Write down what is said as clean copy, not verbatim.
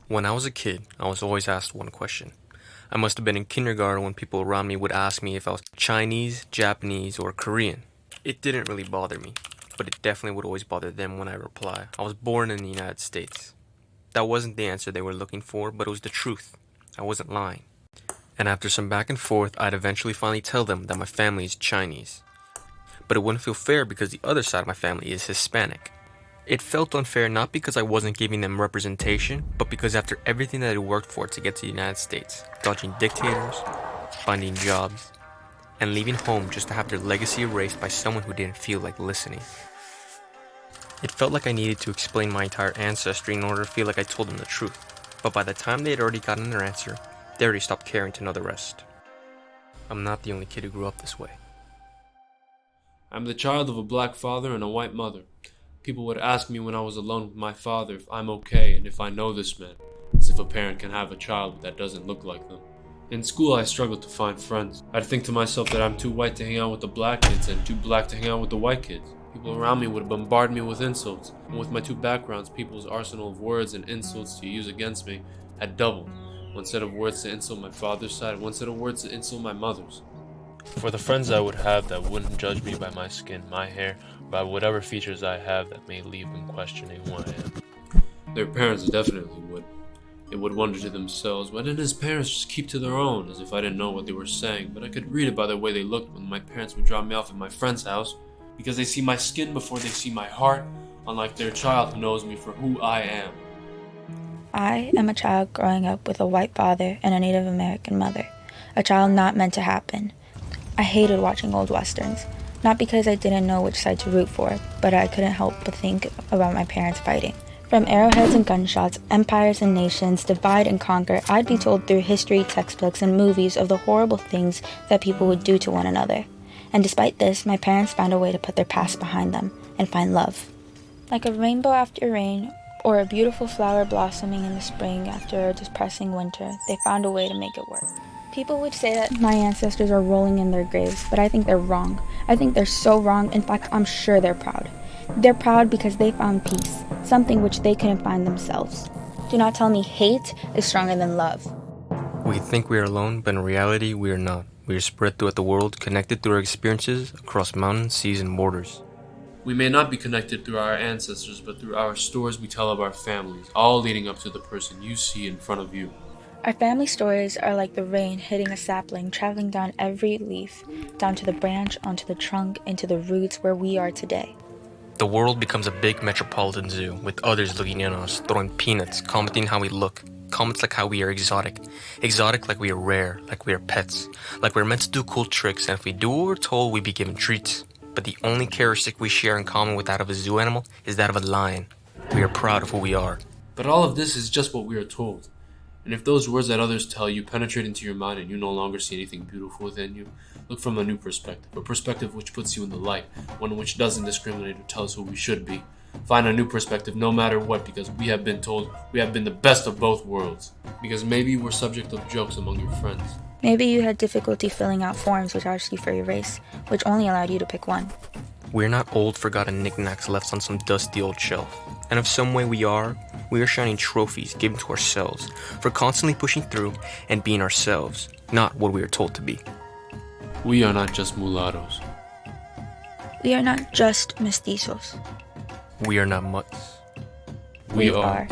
When I was a kid, I was always asked one question. I must have been in kindergarten when people around me would ask me if I was Chinese, Japanese, or Korean. It didn't really bother me, but it definitely would always bother them when I reply. I was born in the United States. That wasn't the answer they were looking for, but it was the truth. I wasn't lying. And after some back and forth, I'd eventually finally tell them that my family is Chinese. But it wouldn't feel fair because the other side of my family is Hispanic. It felt unfair not because I wasn't giving them representation, but because after everything that I worked for to get to the United States, dodging dictators, finding jobs, and leaving home just to have their legacy erased by someone who didn't feel like listening. It felt like I needed to explain my entire ancestry in order to feel like I told them the truth, but by the time they had already gotten their answer, they already stopped caring to know the rest. I'm not the only kid who grew up this way. I'm the child of a black father and a white mother. People would ask me when I was alone with my father if I'm okay and if I know this man, as if a parent can have a child that doesn't look like them. In school, I struggled to find friends. I'd think to myself that I'm too white to hang out with the black kids and too black to hang out with the white kids. People around me would bombard me with insults, and with my two backgrounds, people's arsenal of words and insults to use against me had doubled. One set of words to insult my father's side, one set of words to insult my mother's. For the friends I would have that wouldn't judge me by my skin, my hair, by whatever features I have that may leave them questioning who I am. Their parents definitely would. They would wonder to themselves, why didn't his parents just keep to their own, as if I didn't know what they were saying, but I could read it by the way they looked when my parents would drop me off at my friend's house, because they see my skin before they see my heart, unlike their child who knows me for who I am. I am a child growing up with a white father and a Native American mother, a child not meant to happen. I hated watching old westerns, not because I didn't know which side to root for, but I couldn't help but think about my parents fighting. From arrowheads and gunshots, empires and nations, divide and conquer, I'd be told through history textbooks and movies of the horrible things that people would do to one another. And despite this, my parents found a way to put their past behind them and find love. Like a rainbow after rain, or a beautiful flower blossoming in the spring after a depressing winter, they found a way to make it work. People would say that my ancestors are rolling in their graves, but I think they're wrong. I think they're so wrong. In fact, I'm sure they're proud. They're proud because they found peace, something which they couldn't find themselves. Do not tell me hate is stronger than love. We think we are alone, but in reality, we are not. We are spread throughout the world, connected through our experiences across mountains, seas, and borders. We may not be connected through our ancestors, but through our stories we tell of our families, all leading up to the person you see in front of you. Our family stories are like the rain hitting a sapling, traveling down every leaf, down to the branch, onto the trunk, into the roots where we are today. The world becomes a big metropolitan zoo, with others looking in on us, throwing peanuts, commenting how we look, comments like how we are exotic. Exotic like we are rare, like we are pets, like we're meant to do cool tricks, and if we do what we're told, we be given treats. But the only characteristic we share in common with that of a zoo animal is that of a lion. We are proud of who we are. But all of this is just what we are told. And if those words that others tell you penetrate into your mind and you no longer see anything beautiful within you, look from a new perspective, a perspective which puts you in the light, one which doesn't discriminate or tell us who we should be. Find a new perspective no matter what, because we have been told we have been the best of both worlds. Because maybe you were subject of jokes among your friends. Maybe you had difficulty filling out forms which asked you for your race, which only allowed you to pick one. We're not old, forgotten knickknacks left on some dusty old shelf. And if some way we are shining trophies given to ourselves for constantly pushing through and being ourselves, not what we are told to be. We are not just mulattoes. We are not just mestizos. We are not mutts. We are.